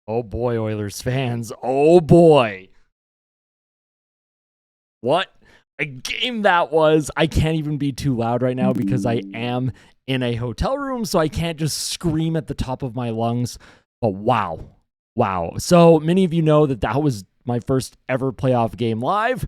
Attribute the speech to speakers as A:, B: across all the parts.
A: Oh boy, Oilers fans. Oh boy. What a game that was. I can't even be too loud right now because I am in a hotel room, so I can't just scream at the top of my lungs. But wow. Wow. So many of you know that was my first ever playoff game live.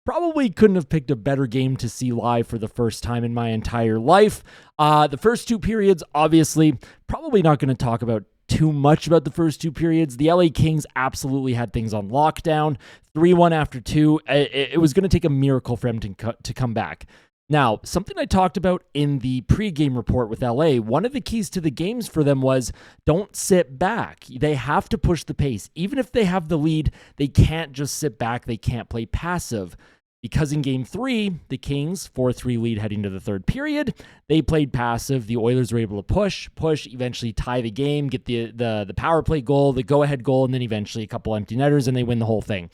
A: Probably couldn't have picked a better game to see live for the first time in my entire life. The first two periods, obviously, probably not going to talk about too much about the first two periods. The LA Kings absolutely had things on lockdown. 3-1 after two. It was going to take a miracle for them to come back. Now, something I talked about in the pregame report with LA, one of the keys to the games for them was don't sit back. They have to push the pace. Even if they have the lead, they can't just sit back. They can't play passive. Because in game 3, the Kings, 4-3 lead heading to the third period, they played passive. The Oilers were able to push, eventually tie the game, get the power play goal, the go-ahead goal, and then eventually a couple empty netters, and they win the whole thing.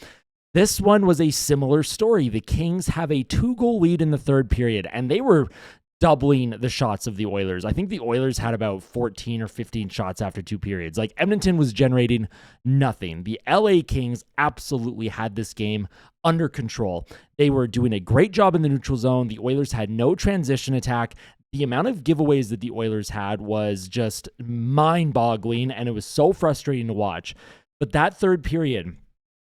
A: This one was a similar story. The Kings have a 2-goal lead in the third period, and they were doubling the shots of the Oilers. I think the Oilers had about 14 or 15 shots after 2 periods. Like, Edmonton was generating nothing. The LA Kings absolutely had this game under control. They were doing a great job in the neutral zone. The Oilers had no transition attack. The amount of giveaways that the Oilers had was just mind-boggling, and it was so frustrating to watch. But that third period,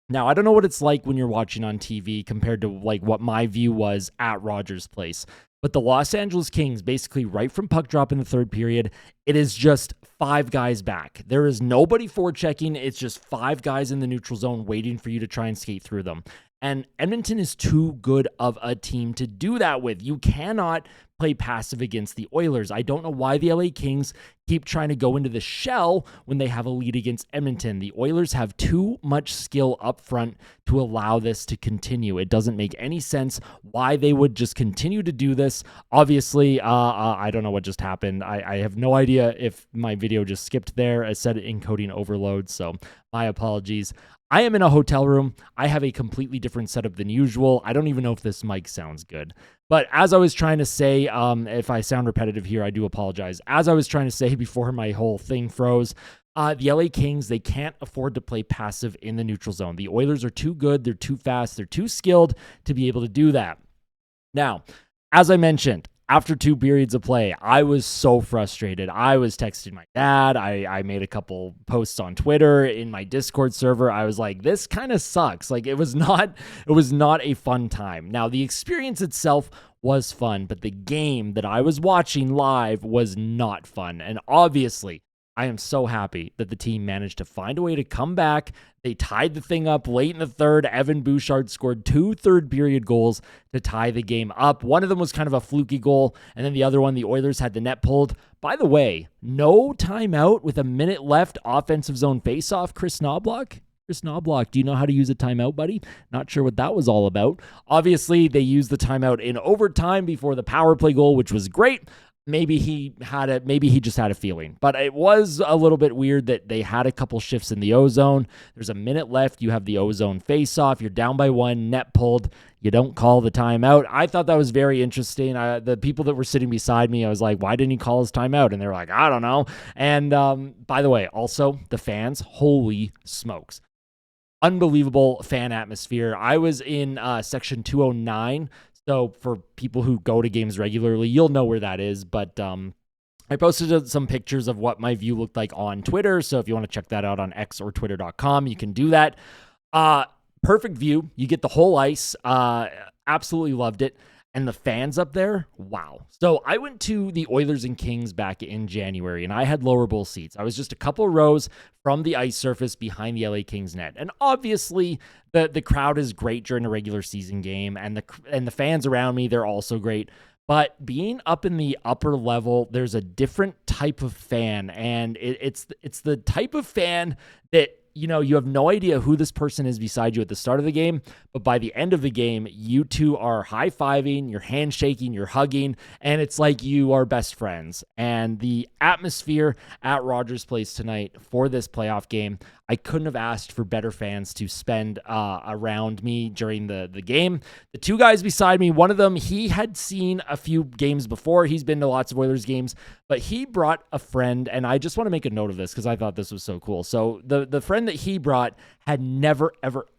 A: now, I don't know what it's like when you're watching on TV compared to like what my view was at Rogers Place. But the Los Angeles Kings, basically right from puck drop in the third period, it is just 5 guys back. There is nobody forechecking. It's just 5 guys in the neutral zone waiting for you to try and skate through them. And Edmonton is too good of a team to do that with. You cannot play passive against the Oilers. I don't know why the LA Kings keep trying to go into the shell when they have a lead against Edmonton. The Oilers have too much skill up front to allow this to continue. It doesn't make any sense why they would just continue to do this. Obviously, I don't know what just happened. I have no idea if my video just skipped there. I said encoding overload, so my apologies. I am in a hotel room. I have a completely different setup than usual. I don't even know if this mic sounds good. But as I was trying to say, if I sound repetitive here, I do apologize. As I was trying to say before my whole thing froze, the LA Kings, they can't afford to play passive in the neutral zone. The Oilers are too good. They're too fast. They're too skilled to be able to do that. Now, as I mentioned, after 2 periods of play, I was so frustrated. I was texting my dad. I made a couple posts on Twitter, in my Discord server. I was like, this kind of sucks. Like, it was not a fun time. Now, the experience itself was fun, but the game that I was watching live was not fun. And obviously, I am so happy that the team managed to find a way to come back. They tied the thing up late in the third. Evan Bouchard scored 2 third-period goals to tie the game up. One of them was kind of a fluky goal, and then the other one, the Oilers had the net pulled. By the way, no timeout with a minute left, offensive zone faceoff. Chris Knobloch, do you know how to use a timeout, buddy? Not sure what that was all about. Obviously, they used the timeout in overtime before the power play goal, which was great. Maybe he just had a feeling, but it was a little bit weird that they had a couple shifts in the O-zone. There's a minute left. You have the O-zone face-off. You're down by 1, net pulled. You don't call the timeout. I thought that was very interesting. The people that were sitting beside me, I was like, why didn't he call his timeout? And they were like, I don't know. And by the way, also the fans, holy smokes. Unbelievable fan atmosphere. I was in section 209. So for people who go to games regularly, you'll know where that is. But I posted some pictures of what my view looked like on Twitter. So if you want to check that out on X or Twitter.com, you can do that. Perfect view. You get the whole ice. Absolutely loved it. And the fans up there, wow. So I went to the Oilers and Kings back in January, and I had lower bowl seats. I was just a couple rows from the ice surface behind the LA Kings net. And obviously, the crowd is great during a regular season game, and the fans around me, they're also great. But being up in the upper level, there's a different type of fan, and it's the type of fan that you have no idea who this person is beside you at the start of the game, but by the end of the game, you two are high-fiving, you're handshaking, you're hugging, and it's like you are best friends. And the atmosphere at Rogers Place tonight for this playoff game, I couldn't have asked for better fans to spend around me during the game. The two guys beside me, one of them, he had seen a few games before. He's been to lots of Oilers games, but he brought a friend, and I just want to make a note of this because I thought this was so cool. So the friend that he brought had never,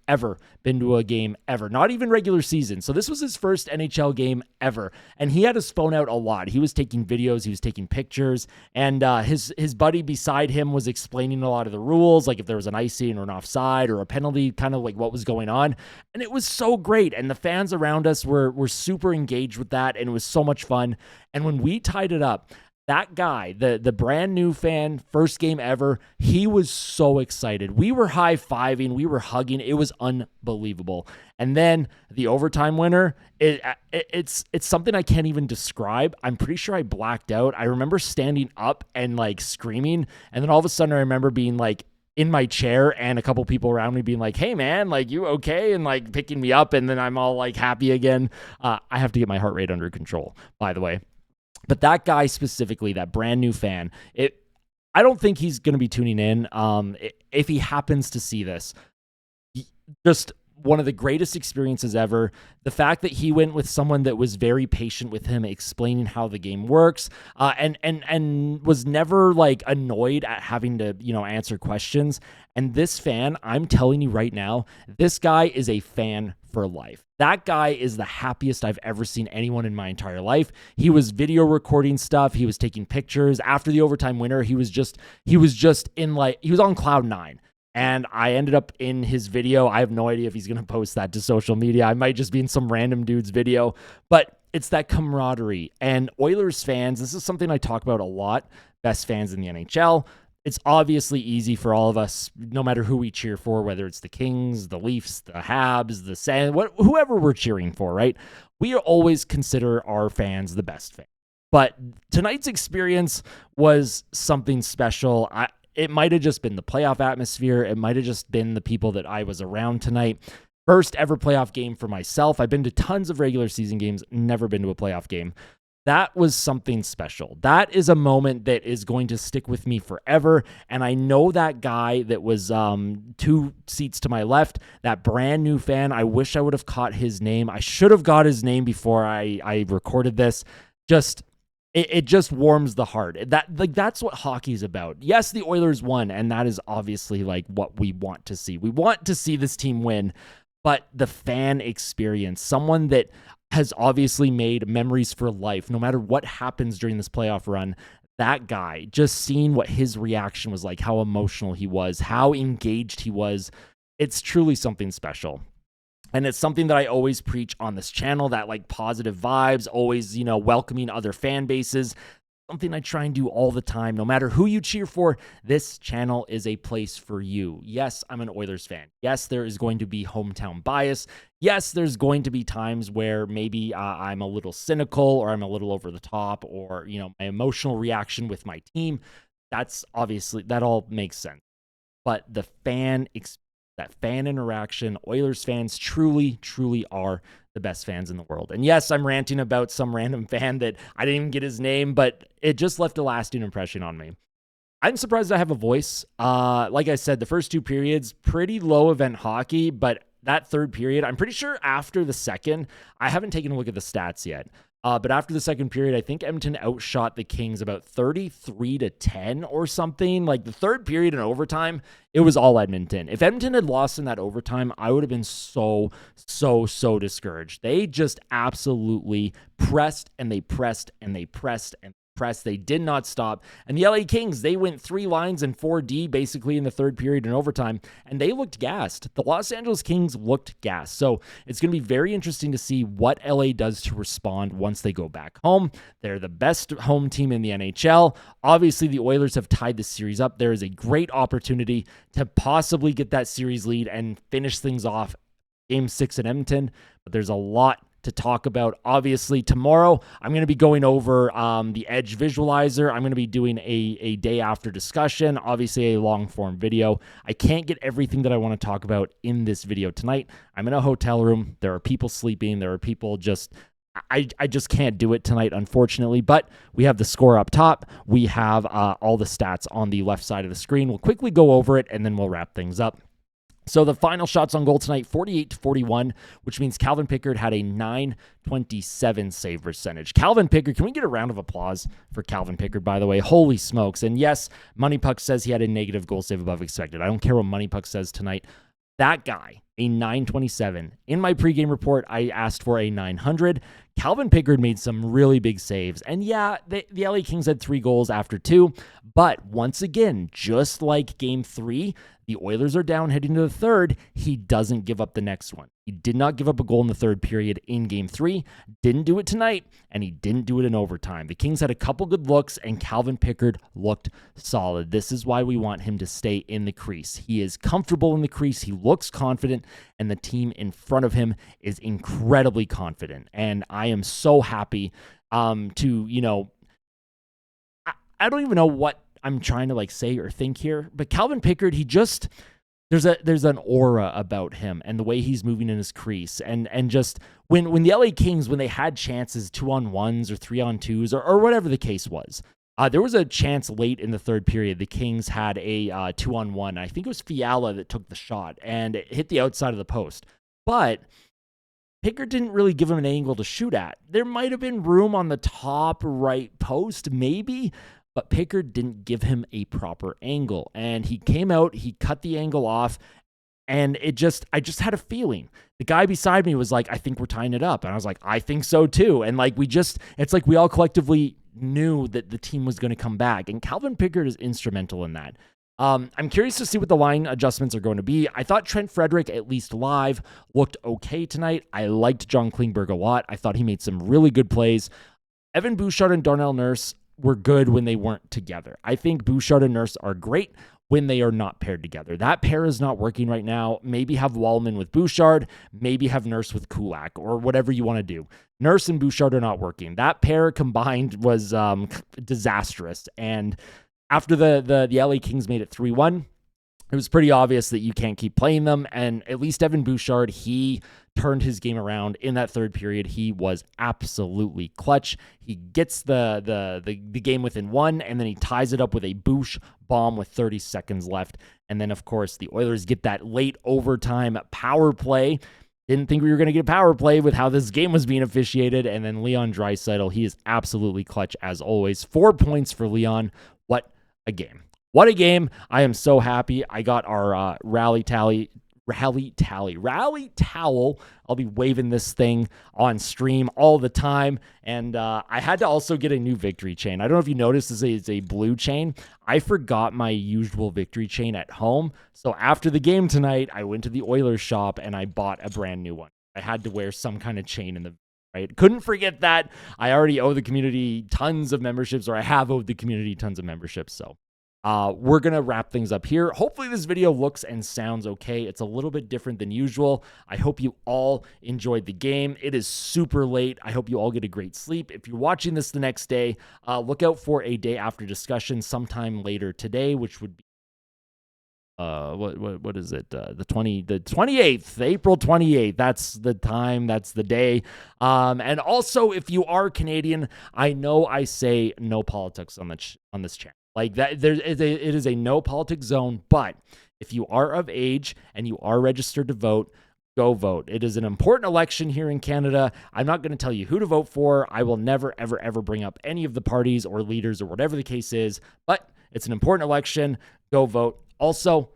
A: ever been to a game ever, not even regular season. So this was his first NHL game ever. And he had his phone out a lot. He was taking videos, he was taking pictures, and his buddy beside him was explaining a lot of the rules, like if there was an icing or an offside or a penalty, kind of like what was going on. And it was so great. And the fans around us were super engaged with that, and it was so much fun. And when we tied it up, that guy, the brand new fan, first game ever, he was so excited. We were high-fiving, we were hugging. It was unbelievable. And then the overtime winner, it's something I can't even describe. I'm pretty sure I blacked out. I remember standing up and like screaming, and then all of a sudden I remember being like in my chair and a couple people around me being like, "Hey man, like you okay?" and like picking me up, and then I'm all like happy again. I have to get my heart rate under control, by the way. But that guy specifically, that brand new fan, I don't think he's going to be tuning in. If he happens to see this, just one of the greatest experiences ever. The fact that he went with someone that was very patient with him, explaining how the game works, and was never like annoyed at having to, answer questions. And this fan, I'm telling you right now, this guy is a fan for life. That guy is the happiest I've ever seen anyone in my entire life. He was video recording stuff. He was taking pictures. After the overtime winner, he was on cloud nine. And I ended up in his video. I have no idea if he's going to post that to social media. I might just be in some random dude's video, but it's that camaraderie. And Oilers fans, this is something I talk about a lot, best fans in the NHL. It's obviously easy for all of us, no matter who we cheer for, whether it's the Kings, the Leafs, the Habs, the Sens, whoever we're cheering for, right? We always consider our fans the best fans. But tonight's experience was something special. It might have just been the playoff atmosphere. It might have just been the people that I was around tonight. First ever playoff game for myself. I've been to tons of regular season games, never been to a playoff game. That was something special. That is a moment that is going to stick with me forever. And I know that guy that was 2 seats to my left, that brand new fan, I wish I would have caught his name. I should have got his name before I recorded this. It just warms the heart. That's what hockey's about. Yes, the Oilers won, and that is obviously like what we want to see. We want to see this team win, but the fan experience, someone that has obviously made memories for life, no matter what happens during this playoff run, that guy, just seeing what his reaction was like, how emotional he was, how engaged he was, it's truly something special. And it's something that I always preach on this channel, that like positive vibes, always, welcoming other fan bases. Something I try and do all the time. No matter who you cheer for, this channel is a place for you. Yes, I'm an Oilers fan. Yes, there is going to be hometown bias. Yes, there's going to be times where maybe I'm a little cynical or I'm a little over the top, or, my emotional reaction with my team. That's obviously, that all makes sense. But the fan experience, that fan interaction, Oilers fans truly, truly are the best fans in the world. And yes, I'm ranting about some random fan that I didn't even get his name, but it just left a lasting impression on me. I'm surprised I have a voice. Like I said, the first 2 periods, pretty low event hockey, but that third period, I'm pretty sure after the second, I haven't taken a look at the stats yet. But after the second period, I think Edmonton outshot the Kings about 33-10 or something. Like the third period in overtime, it was all Edmonton. If Edmonton had lost in that overtime, I would have been so discouraged. They just absolutely pressed and they pressed and they pressed and press. They did not stop. And the LA Kings, they went 3 lines and 4D basically in the third period in overtime, and they looked gassed. The Los Angeles Kings looked gassed. So it's going to be very interesting to see what LA does to respond once they go back home. They're the best home team in the NHL. Obviously, the Oilers have tied the series up. There is a great opportunity to possibly get that series lead and finish things off Game 6 in Edmonton, but there's a lot to talk about. Obviously, tomorrow I'm going to be going over the Edge visualizer. I'm going to be doing a day after discussion, obviously a long form video. I can't get everything that I want to talk about in this video tonight. I'm in a hotel room. There are people sleeping. There are people just... I just can't do it tonight, unfortunately, but we have the score up top. We have all the stats on the left side of the screen. We'll quickly go over it, and then we'll wrap things up. So the final shots on goal tonight, 48-41, which means Calvin Pickard had a .927 save percentage. Calvin Pickard, can we get a round of applause for Calvin Pickard, by the way? Holy smokes. And yes, Money Puck says he had a negative goal save above expected. I don't care what Money Puck says tonight. That guy, a .927. In my pregame report, I asked for a .900. Calvin Pickard made some really big saves. And yeah, the LA Kings had 3 goals after 2. But once again, just like Game 3, the Oilers are down heading to the third. He doesn't give up the next one. He did not give up a goal in the third period in Game 3. Didn't do it tonight, and he didn't do it in overtime. The Kings had a couple good looks, and Calvin Pickard looked solid. This is why we want him to stay in the crease. He is comfortable in the crease. He looks confident, and the team in front of him is incredibly confident. And I am so happy to, I don't even know what I'm trying to say or think here, but Calvin Pickard, there's an aura about him and the way he's moving in his crease. And just when the LA Kings, when they had chances 2-on-1s or 3-on-2s or whatever the case was, there was a chance late in the third period. The Kings had a 2-on-1. I think it was Fiala that took the shot and it hit the outside of the post. But Pickard didn't really give him an angle to shoot at. There might have been room on the top right post, maybe, but Pickard didn't give him a proper angle. And he came out, he cut the angle off, and I just had a feeling. The guy beside me was like, I think we're tying it up. And I was like, I think so too. And it's like we all collectively knew that the team was going to come back. And Calvin Pickard is instrumental in that. I'm curious to see what the line adjustments are going to be. I thought Trent Frederick, at least live, looked okay tonight. I liked John Klingberg a lot. I thought he made some really good plays. Evan Bouchard and Darnell Nurse were good when they weren't together. I think Bouchard and Nurse are great when they are not paired together. That pair is not working right now. Maybe have Wallman with Bouchard, maybe have Nurse with Kulak, or whatever you want to do. Nurse and Bouchard are not working. That pair combined was disastrous. And after the LA Kings made it 3-1, it was pretty obvious that you can't keep playing them. And at least Evan Bouchard, he turned his game around in that third period. He was absolutely clutch. He gets the game within 1, and then he ties it up with a Bouch bomb with 30 seconds left. And then, of course, the Oilers get that late overtime power play. Didn't think we were going to get a power play with how this game was being officiated. And then Leon Draisaitl, he is absolutely clutch as always. 4 points for Leon. What a game. What a game. I am so happy. I got our rally towel. I'll be waving this thing on stream all the time. And I had to also get a new victory chain. I don't know if you noticed, it's a blue chain. I forgot my usual victory chain at home. So after the game tonight, I went to the Oilers shop and I bought a brand new one. I had to wear some kind of chain in the right. Couldn't forget that. I already owe the community tons of memberships, or I have owed the community tons of memberships. So we're going to wrap things up here. Hopefully this video looks and sounds okay. It's a little bit different than usual. I hope you all enjoyed the game. It is super late. I hope you all get a great sleep. If you're watching this the next day, look out for a day after discussion sometime later today, which would be what is it? The 28th, April 28th. That's the time. That's the day. And also, if you are Canadian, I know I say no politics on this channel. Like that, it is a no politics zone. But if you are of age and you are registered to vote, go vote. It is an important election here in Canada. I'm not going to tell you who to vote for. I will never, ever, ever bring up any of the parties or leaders or whatever the case is. But it's an important election. Go vote. Also,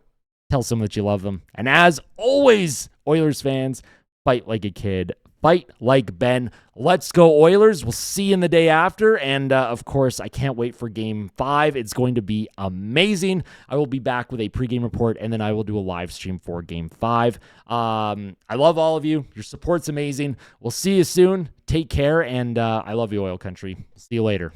A: tell someone that you love them. And as always, Oilers fans, fight like a kid. Fight like Ben. Let's go Oilers. We'll see you in the day after. And, of course, I can't wait for Game 5. It's going to be amazing. I will be back with a pregame report, and then I will do a live stream for Game 5. I love all of you. Your support's amazing. We'll see you soon. Take care, and I love you, Oil Country. See you later.